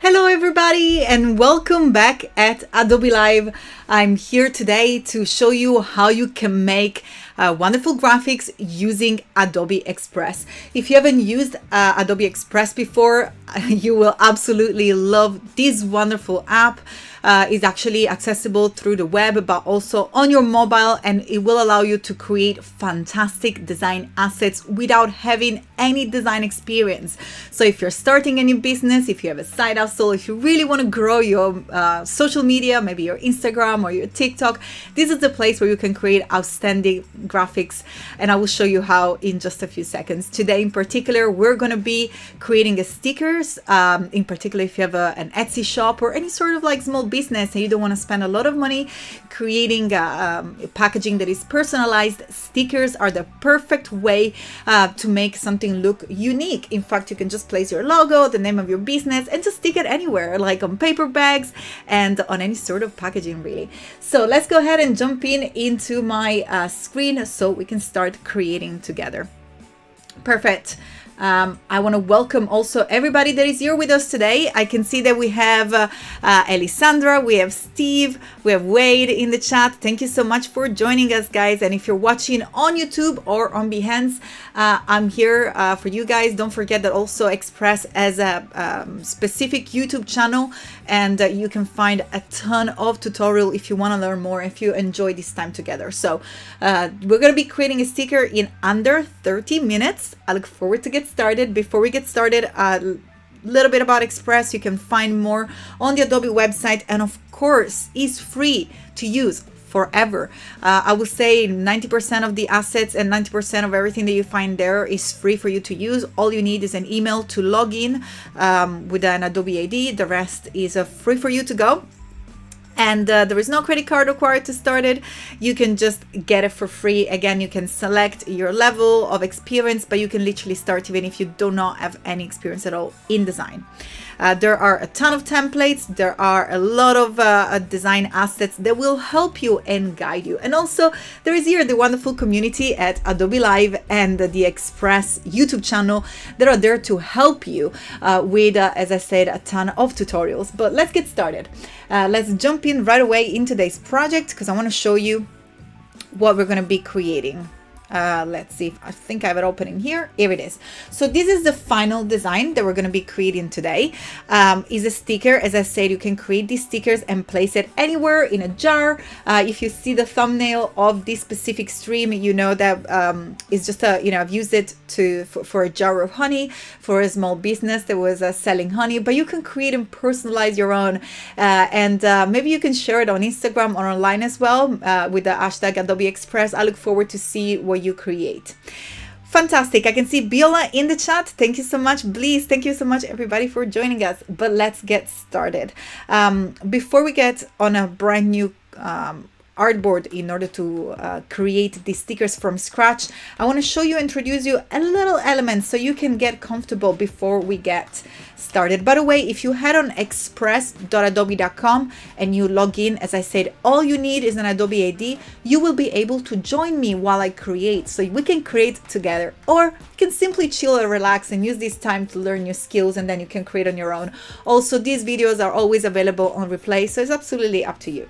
Hello everybody and welcome back at Adobe Live. I'm here today to show you how you can make wonderful graphics using Adobe Express. If you haven't used Adobe Express before, you will absolutely love this wonderful app. Is actually accessible through the web, but also on your mobile, and it will allow you to create fantastic design assets without having any design experience. So if you're starting a new business, if you have a side hustle, if you really want to grow your social media, maybe your Instagram or your TikTok, this is the place where you can create outstanding graphics, and I will show you how in just a few seconds. Today in particular, we're going to be creating stickers, in particular if you have an Etsy shop or any sort of like small business and you don't want to spend a lot of money creating packaging that is personalized. Stickers are the perfect way to make something look unique. In fact, you can just place your logo, the name of your business, and just stick it anywhere, like on paper bags and on any sort of packaging really. So let's go ahead and jump into my screen so we can start creating together. Perfect. I want to welcome also everybody that is here with us today. I can see that we have Elisandra, we have Steve, we have Wade in the chat. Thank you so much for joining us, guys. And if you're watching on YouTube or on Behance, I'm here for you guys. Don't forget that also Express has a specific YouTube channel, and you can find a ton of tutorial if you want to learn more, if you enjoy this time together. So we're going to be creating a sticker in under 30 minutes. I look forward to get started. Before we get started, a little bit about Express. You can find more on the Adobe website, and of course it's free to use forever. I would say 90% of the assets and 90% of everything that you find there is free for you to use. All you need is an email to log in with an Adobe ID. The rest is free for you to go. And there is no credit card required to start it. You can just get it for free. Again, you can select your level of experience, but you can literally start even if you do not have any experience at all in design. There are a ton of templates. There are a lot of design assets that will help you and guide you. And also there is here the wonderful community at Adobe Live and the Express YouTube channel that are there to help you with, as I said, a ton of tutorials. But let's get started. Let's jump in right away in today's project because I want to show you what we're going to be creating. Let's see, I think I have it open in here. Here it is. So this is the final design that we're going to be creating today. Is a sticker. As I said, you can create these stickers and place it anywhere in a jar. If you see the thumbnail of this specific stream, you know that it's just a, I've used it for a jar of honey for a small business that was selling honey, but you can create and personalize your own, and maybe you can share it on Instagram or online as well with the hashtag Adobe Express. I look forward to see what you create. Fantastic. I can see Biola in the chat. Thank you so much. Please, thank you so much everybody for joining us. But let's get started. Before we get on a brand new artboard in order to create these stickers from scratch, I want to show you, introduce you a little element so you can get comfortable before we get started. By the way, if you head on express.adobe.com and you log in, as I said, all you need is an Adobe ID. You will be able to join me while I create, so we can create together, or you can simply chill and relax and use this time to learn new skills, and then you can create on your own. Also, these videos are always available on replay, so it's absolutely up to you.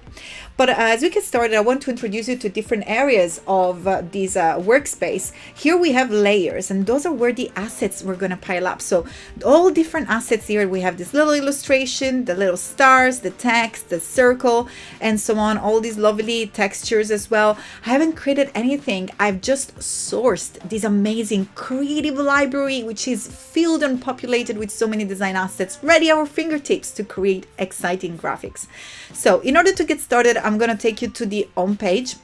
But as we get started, I want to introduce you to different areas of this workspace. Here we have layers, and those are where the assets we're going to pile up. So all different assets here. We have this little illustration, the little stars, the text, the circle, and so on. All these lovely textures as well. I haven't created anything. I've just sourced this amazing creative library, which is filled and populated with so many design assets ready at our fingertips to create exciting graphics. So in order to get started, I'm going to take you to the home page.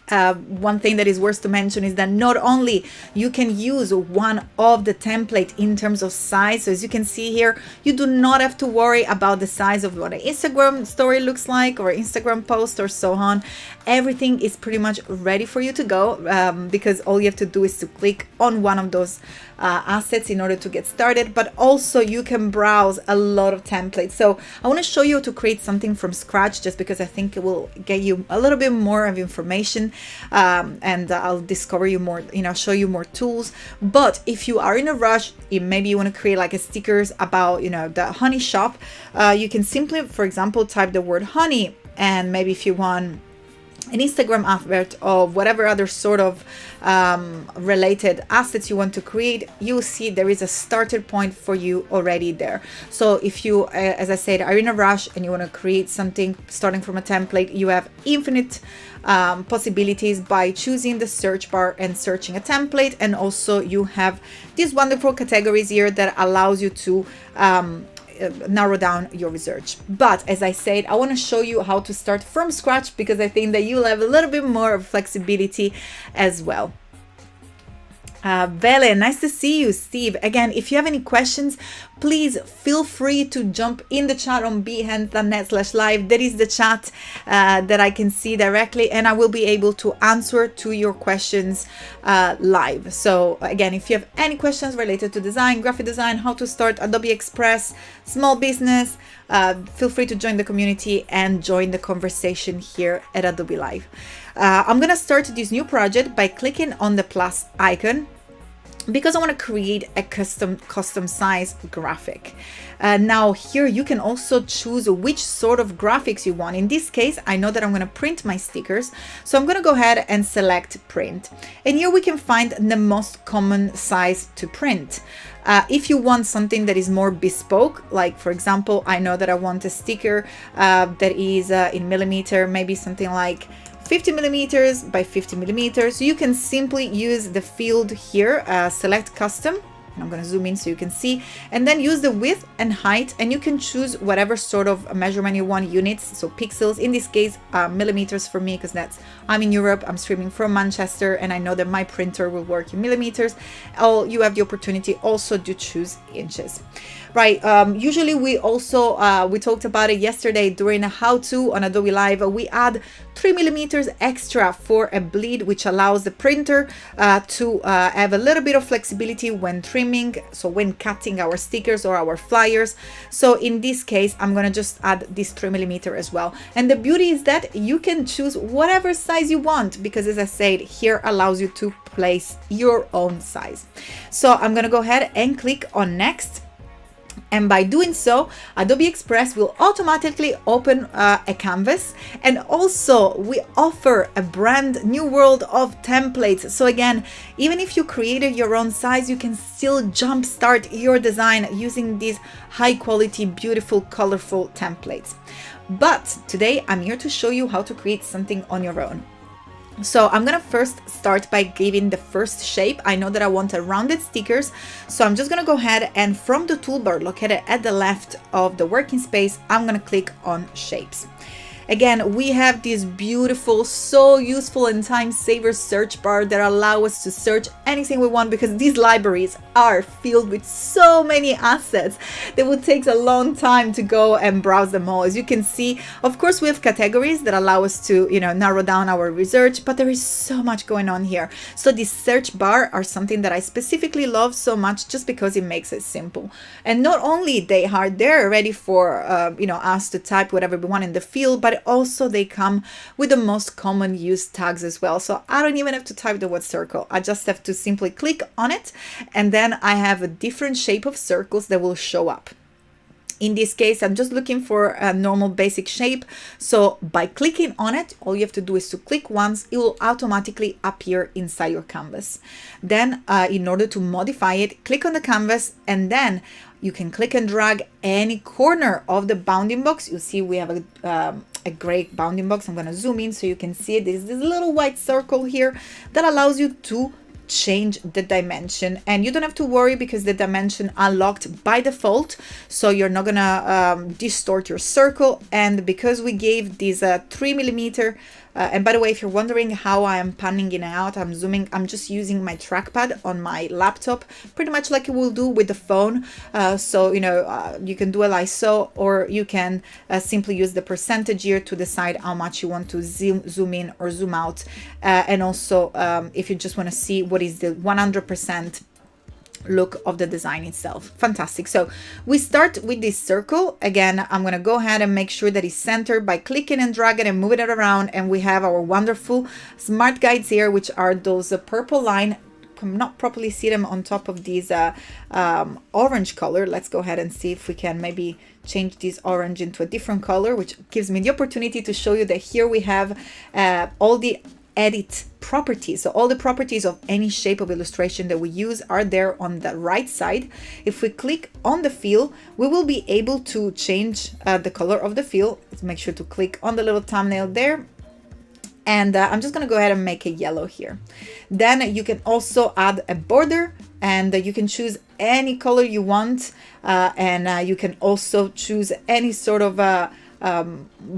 One thing that is worth to mention is that not only you can use one of the template in terms of size. So as you can see here, you do not have to worry about the size of what an Instagram story looks like or Instagram post or so on. Everything is pretty much ready for you to go because all you have to do is to click on one of those assets in order to get started. But also you can browse a lot of templates. So I want to show you how to create something from scratch just because I think it will get you a little bit more of information and I'll discover you more, show you more tools. But if you are in a rush, maybe you want to create like a stickers about, the honey shop, you can simply, for example, type the word honey, and maybe if you want an Instagram advert or whatever other sort of related assets you want to create, you'll see there is a starter point for you already there. So if you, as I said, are in a rush and you want to create something starting from a template, you have infinite possibilities by choosing the search bar and searching a template. And also you have these wonderful categories here that allows you to narrow down your research. But as I said, I want to show you how to start from scratch, because I think that you'll have a little bit more flexibility as well. Vele, nice to see you. Steve, again, if you have any questions, please feel free to jump in the chat on behance.net/live. That is the chat that I can see directly, and I will be able to answer to your questions live. So again, if you have any questions related to design, graphic design, how to start Adobe Express, small business, feel free to join the community and join the conversation here at Adobe Live. I'm gonna start this new project by clicking on the plus icon, because I want to create a custom size graphic. Now here you can also choose which sort of graphics you want. In this case, I know that I'm going to print my stickers, so I'm going to go ahead and select print. And here we can find the most common size to print. If you want something that is more bespoke, like for example, I know that I want a sticker that is in millimeter, maybe something like 50 millimeters by 50 millimeters. You can simply use the field here, select custom, and I'm going to zoom in so you can see, and then use the width and height, and you can choose whatever sort of measurement you want, units, so pixels. In this case, millimeters for me, because I'm in Europe, I'm streaming from Manchester, and I know that my printer will work in millimeters. You have the opportunity also to choose inches. Right, usually we also, we talked about it yesterday during a how-to on Adobe Live, we add 3 millimeters extra for a bleed, which allows the printer to have a little bit of flexibility when trimming, so when cutting our stickers or our flyers. So in this case, I'm gonna just add this 3 millimeter as well. And the beauty is that you can choose whatever size you want, because as I said, here allows you to place your own size. So I'm gonna go ahead and click on next. And by doing so, Adobe Express will automatically open a canvas. And also we offer a brand new world of templates. So again, even if you created your own size, you can still jumpstart your design using these high quality, beautiful, colorful templates. But today I'm here to show you how to create something on your own. So I'm gonna first start by giving the first shape. I know that I want a rounded stickers, so I'm just gonna go ahead and from the toolbar located at the left of the working space, I'm gonna click on shapes. Again, we have this beautiful, so useful and time saver search bar that allow us to search anything we want, because these libraries are filled with so many assets that would take a long time to go and browse them all. As you can see, of course, we have categories that allow us to, narrow down our research, but there is so much going on here. So this search bar are something that I specifically love so much, just because it makes it simple. And not only they are there ready for, us to type whatever we want in the field, but also they come with the most common used tags as well. So I don't even have to type the word circle. I just have to simply click on it, and then I have a different shape of circles that will show up. In this case, I'm just looking for a normal basic shape. So by clicking on it, all you have to do is to click once, it will automatically appear inside your canvas. Then in order to modify it, click on the canvas, and then you can click and drag any corner of the bounding box. You see we have a gray bounding box. I'm going to zoom in so you can see it. There's this little white circle here that allows you to change the dimension, and you don't have to worry because the dimension unlocked by default, so you're not gonna distort your circle. And because we gave this 3 millimeter, and by the way, if you're wondering how I am panning in and out, I'm zooming, I'm just using my trackpad on my laptop, pretty much like you will do with the phone. So you can do a ISO, or you can simply use the percentage here to decide how much you want to zoom in or zoom out. And also if you just want to see what is the 100% look of the design itself. Fantastic. So we start with this circle. Again, I'm going to go ahead and make sure that it's centered by clicking and dragging and moving it around. And we have our wonderful smart guides here, which are those purple line. Cannot properly see them on top of these orange color. Let's go ahead and see if we can maybe change this orange into a different color, which gives me the opportunity to show you that here we have all the edit properties. So all the properties of any shape of illustration that we use are there on the right side. If we click on the fill, we will be able to change the color of the fill. Let's make sure to click on the little thumbnail there. And I'm just going to go ahead and make a yellow here. Then you can also add a border, and you can choose any color you want. And you can also choose any sort of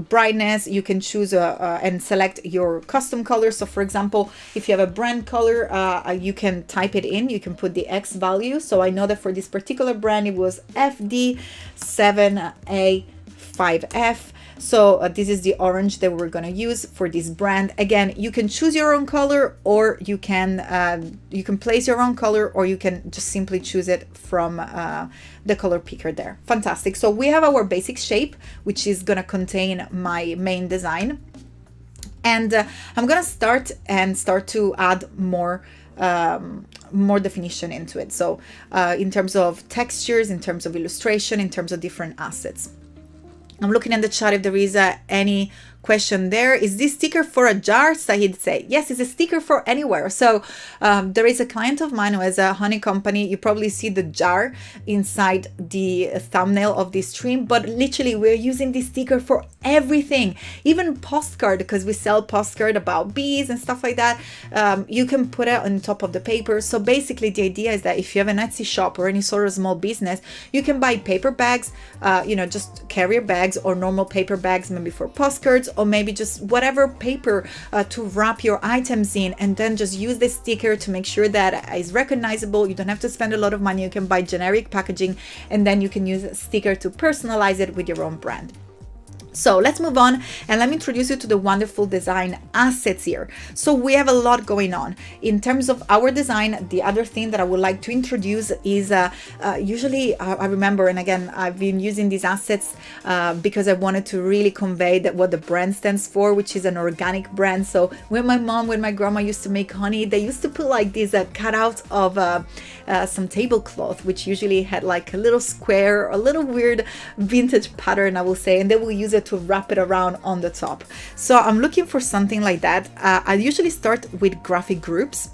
brightness. You can choose and select your custom color. So for example, if you have a brand color, you can type it in. You can put the X value. So I know that for this particular brand, it was FD7A5F. So this is the orange that we're going to use for this brand. Again, you can choose your own color, or you can place your own color, or you can just simply choose it from the color picker there. Fantastic. So we have our basic shape, which is going to contain my main design. And I'm going to start to add more definition into it. So in terms of textures, in terms of illustration, in terms of different assets. I'm looking in the chat if there is any question there. Is this sticker for a jar? Sahid say, yes, it's a sticker for anywhere. So there is a client of mine who has a honey company. You probably see the jar inside the thumbnail of this stream, but literally we're using this sticker for everything, even postcard, because we sell postcard about bees and stuff like that. You can put it on top of the paper. So basically the idea is that if you have an Etsy shop or any sort of small business, you can buy paper bags, just carrier bags or normal paper bags, maybe for postcards, or maybe just whatever paper to wrap your items in, and then just use the sticker to make sure that is recognizable. You don't have to spend a lot of money. You can buy generic packaging, and then you can use a sticker to personalize it with your own brand. So let's move on, and let me introduce you to the wonderful design assets here. So we have a lot going on. In terms of our design, the other thing that I would like to introduce is usually I remember, and again, I've been using these assets because I wanted to really convey that what the brand stands for, which is an organic brand. So when my grandma used to make honey, they used to put like these cutouts of some tablecloth, which usually had like a little square, a little weird vintage pattern, I will say, and they will use it to wrap it around on the top. So I'm looking for something like that. I usually start with graphic groups.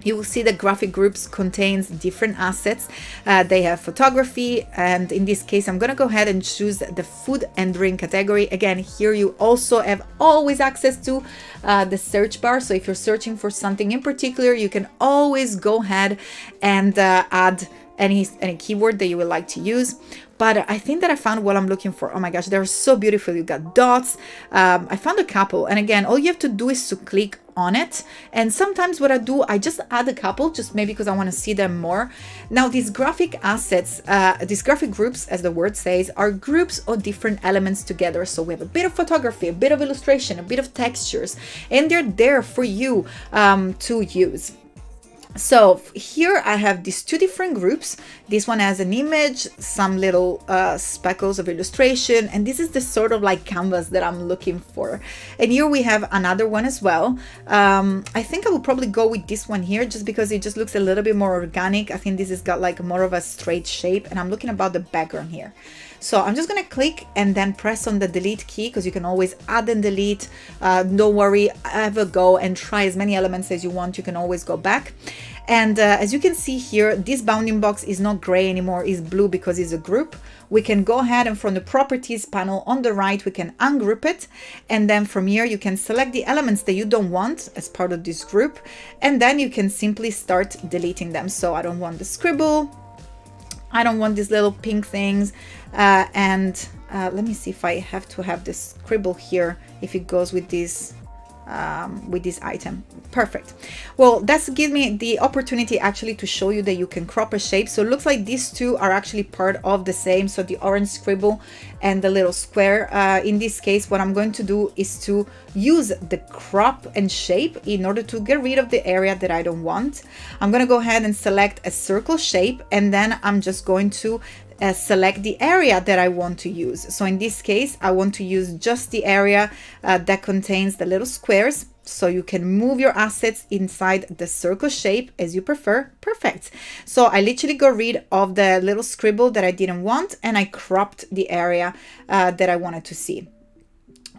You will see that graphic groups contains different assets. They have photography, and in this case, I'm gonna go ahead and choose the food and drink category. Again, here you also have always access to the search bar. So if you're searching for something in particular, you can always go ahead and add any keyword that you would like to use. But I think that I found what I'm looking for. Oh my gosh, they're so beautiful. You got dots. I found a couple. And again, all you have to do is to click on it. And sometimes what I do, I just add a couple, just maybe because I want to see them more. Now, these graphic assets, these graphic groups, as the word says, are groups of different elements together. So we have a bit of photography, a bit of illustration, a bit of textures, and they're there for you to use. So here I have these two different groups. This one has an image, some little speckles of illustration, and this is the sort of like canvas that I'm looking for. And here we have another one as well. I think I will probably go with this one here just because it just looks a little bit more organic. I think this has got like more of a straight shape, and I'm looking about the background here. So I'm just going to click and then press on the delete key, because you can always add and delete. Don't worry, have a go and try as many elements as you want. You can always go back. And as you can see here, this bounding box is not gray anymore, it's blue because it's a group. We can go ahead and from the properties panel on the right, we can ungroup it. And then from here, you can select the elements that you don't want as part of this group. And then you can simply start deleting them. So I don't want the scribble. I don't want these little pink things. Let me see if I have to have this scribble here, if it goes with this with this item. Perfect. Well, that's give me the opportunity actually to show you that you can crop a shape. So it looks like these two are actually part of the same. So the orange scribble and the little square. In this case, what I'm going to do is to use the crop and shape in order to get rid of the area that I don't want. I'm going to go ahead and select a circle shape, and then I'm just going to select the area that I want to use. So in this case, I want to use just the area that contains the little squares. So you can move your assets inside the circle shape as you prefer. Perfect. So I literally got rid of the little scribble that I didn't want, and I cropped the area that I wanted to see.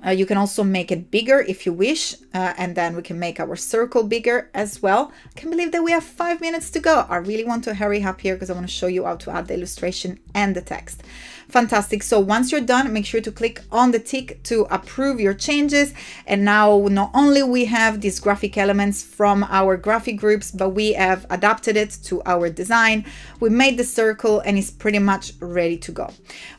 You can also make it bigger if you wish, and then we can make our circle bigger as well. I can't believe that we have 5 minutes to go. I really want to hurry up here because I want to show you how to add the illustration and the text. Fantastic. So once you're done, make sure to click on the tick to approve your changes. And now not only we have these graphic elements from our graphic groups, but we have adapted it to our design. We made the circle and it's pretty much ready to go.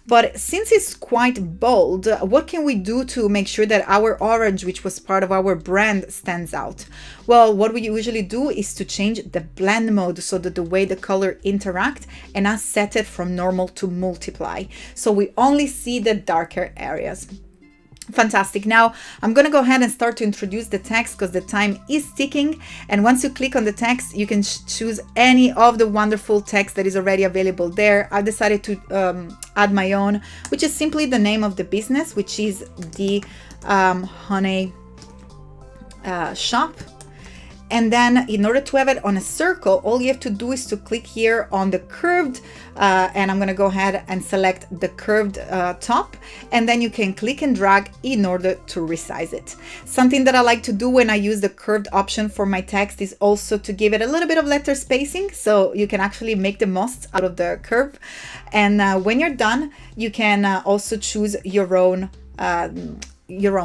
But since it's quite bold, what can we do to make sure that our orange, which was part of our brand, stands out? Well, what we usually do is to change the blend mode so that the way the color interact, and I set it from normal to multiply. So we only see the darker areas. Fantastic. Now I'm going to go ahead and start to introduce the text because the time is ticking. And once you click on the text, you can choose any of the wonderful text that is already available there. I decided to add my own, which is simply the name of the business, which is the Honey Shop. And then in order to have it on a circle, all you have to do is to click here on the curved, and I'm going to go ahead and select the curved top, and then you can click and drag in order to resize it. Something that I like to do when I use the curved option for my text is also to give it a little bit of letter spacing, so you can actually make the most out of the curve. And when you're done, you can also choose your own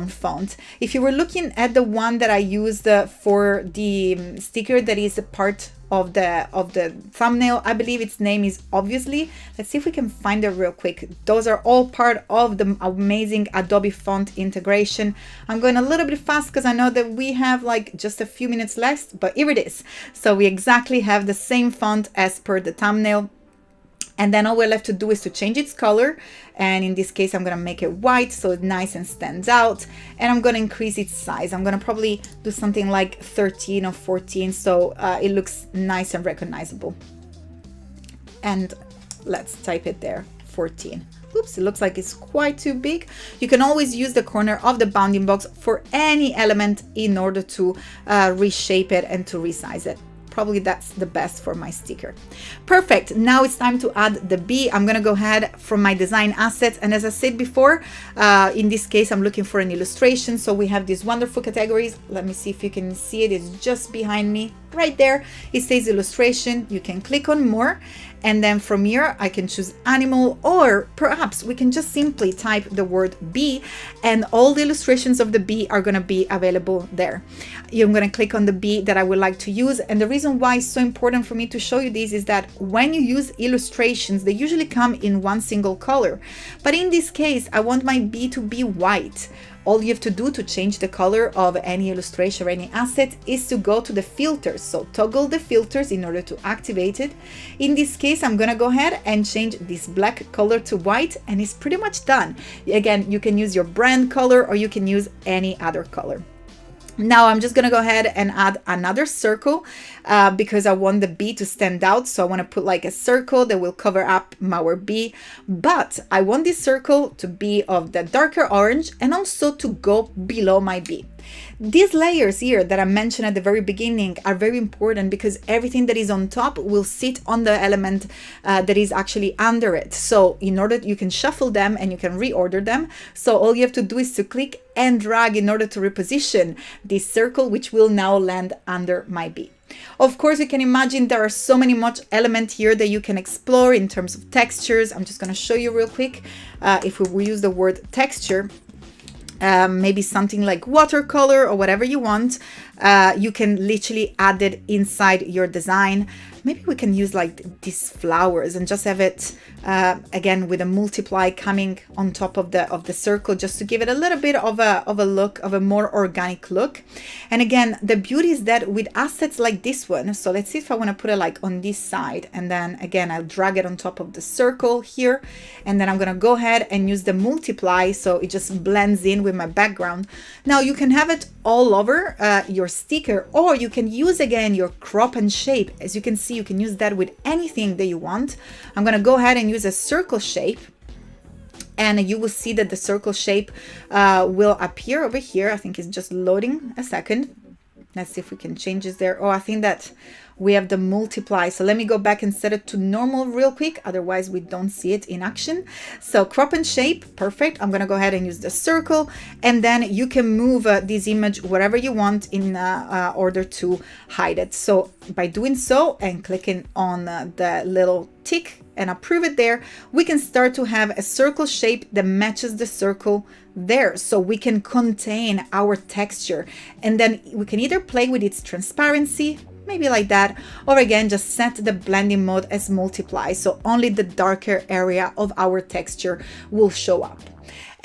font. If you were looking at the one that I used for the sticker that is a part of the thumbnail, I believe its name is Obviously. Let's see if we can find it real quick. Those are all part of the amazing Adobe font integration. I'm going a little bit fast because I know that we have like just a few minutes left, but here it is. So we exactly have the same font as per the thumbnail. And then all we're left to do is to change its color. And in this case, I'm going to make it white so it's nice and stands out. And I'm going to increase its size. I'm going to probably do something like 13 or 14 so it looks nice and recognizable. And let's type it there, 14. Oops, it looks like it's quite too big. You can always use the corner of the bounding box for any element in order to reshape it and to resize it. Probably that's the best for my sticker. Perfect. Now it's time to add the bee. I'm going to go ahead from my design assets. And as I said before, in this case, I'm looking for an illustration. So we have these wonderful categories. Let me see if you can see it. It's just behind me right there. It says illustration. You can click on more. And then from here, I can choose animal, or perhaps we can just simply type the word bee and all the illustrations of the bee are going to be available there. I'm going to click on the bee that I would like to use. And the reason why it's so important for me to show you this is that when you use illustrations, they usually come in one single color. But in this case, I want my bee to be white. All you have to do to change the color of any illustration or any asset is to go to the filters. So toggle the filters in order to activate it. In this case, I'm going to go ahead and change this black color to white, and it's pretty much done. Again, you can use your brand color or you can use any other color. Now I'm just going to go ahead and add another circle because I want the bee to stand out. So I want to put like a circle that will cover up our bee. But I want this circle to be of the darker orange and also to go below my bee. These layers here that I mentioned at the very beginning are very important because everything that is on top will sit on the element that is actually under it. So in order, you can shuffle them and you can reorder them. So all you have to do is to click and drag in order to reposition this circle, which will now land under my bee. Of course, you can imagine there are so many much elements here that you can explore in terms of textures. I'm just going to show you real quick. If we use the word texture, maybe something like watercolor or whatever you want, you can literally add it inside your design. maybe we can use like these flowers and just have it again with a multiply coming on top of the circle, just to give it a little bit of a look, of a more organic look. And again, the beauty is that with assets like this one, so let's see if I want to put it like on this side, and then again I'll drag it on top of the circle here, and then I'm gonna go ahead and use the multiply so it just blends in with my background. Now you can have it all over your sticker, or you can use again your crop and shape. As you can see, you can use that with anything that you want. I'm gonna go ahead and use a circle shape, and you will see that the circle shape will appear over here. I think it's just loading a second. Let's see if we can change this there. Oh, I think that we have the multiply. So let me go back and set it to normal real quick. Otherwise, we don't see it in action. So crop and shape, perfect. I'm going to go ahead and use the circle. And then you can move this image wherever you want in order to hide it. So by doing so and clicking on the little tick and approve it there, we can start to have a circle shape that matches the circle there, so we can contain our texture. And then we can either play with its transparency, maybe like that, or again just set the blending mode as multiply, so only the darker area of our texture will show up.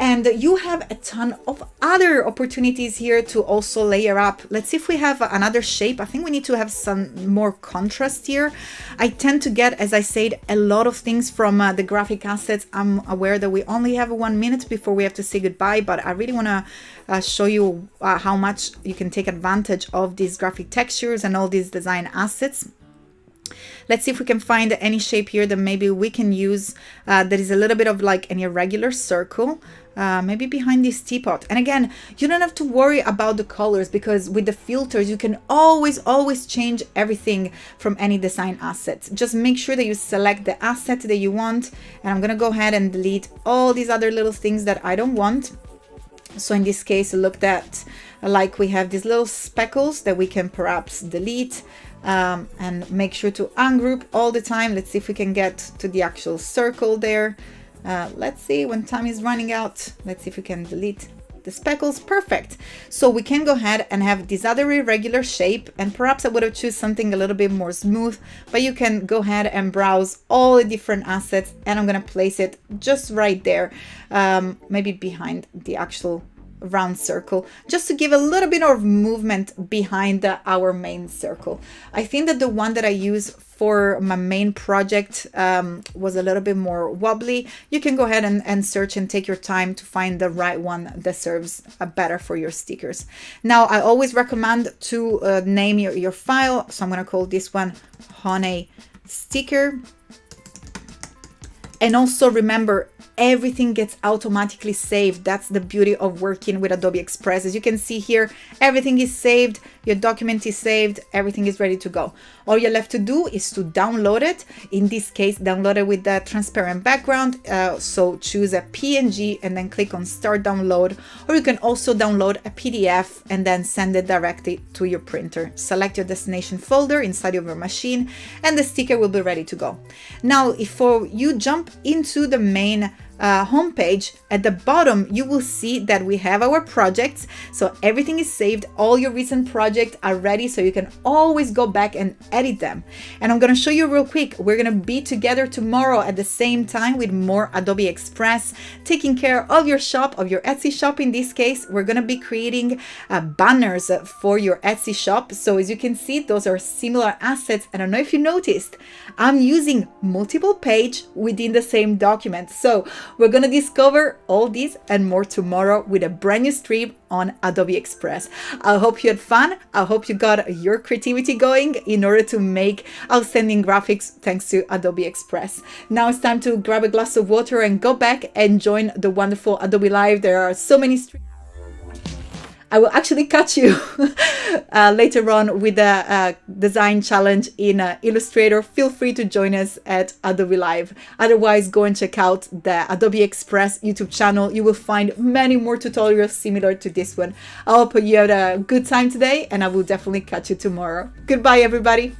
And you have a ton of other opportunities here to also layer up. Let's see if we have another shape. I think we need to have some more contrast here. I tend to get, as I said, a lot of things from the graphic assets. I'm aware that we only have 1 minute before we have to say goodbye, but I really want to show you how much you can take advantage of these graphic textures and all these design assets. Let's see if we can find any shape here that maybe we can use that is a little bit of like an irregular circle, maybe behind this teapot. And again, you don't have to worry about the colors, because with the filters, you can always change everything from any design assets. Just make sure that you select the asset that you want. And I'm going to go ahead and delete all these other little things that I don't want. So in this case, look at like we have these little speckles that we can perhaps delete. And make sure to ungroup all the time. Let's see if we can get to the actual circle there. Let's see, when time is running out, let's see if we can delete the speckles. Perfect. So we can go ahead and have this other irregular shape, and perhaps I would have chosen something a little bit more smooth, but you can go ahead and browse all the different assets, and I'm going to place it just right there, maybe behind the actual round circle, just to give a little bit of movement behind our main circle. I think that the one that I use for my main project was a little bit more wobbly. You can go ahead and search and take your time to find the right one that serves better for your stickers. Now, I always recommend to name your file. So I'm going to call this one Honey Sticker. And also remember, everything gets automatically saved. That's the beauty of working with Adobe Express. As you can see here, everything is saved, your document is saved, everything is ready to go. All you're left to do is to download it. In this case, download it with the transparent background. So choose a PNG and then click on Start Download, or you can also download a PDF and then send it directly to your printer. Select your destination folder inside of your machine, and the sticker will be ready to go. Now, if you jump into the main homepage, at the bottom you will see that we have our projects. So everything is saved, all your recent projects are ready, so you can always go back and edit them. And I'm going to show you real quick. We're going to be together tomorrow at the same time with more Adobe Express, taking care of your shop, of your Etsy shop. In this case, we're going to be creating banners for your Etsy shop. So as you can see, those are similar assets. I don't know if you noticed, I'm using multiple pages within the same document. So we're going to discover all these and more tomorrow with a brand new stream on Adobe Express. I hope you had fun. I hope you got your creativity going in order to make outstanding graphics thanks to Adobe Express. Now it's time to grab a glass of water and go back and join the wonderful Adobe Live. There are so many streams. I will actually catch you later on with a design challenge in Illustrator. Feel free to join us at Adobe Live. Otherwise, go and check out the Adobe Express YouTube channel. You will find many more tutorials similar to this one. I hope you had a good time today, and I will definitely catch you tomorrow. Goodbye, everybody.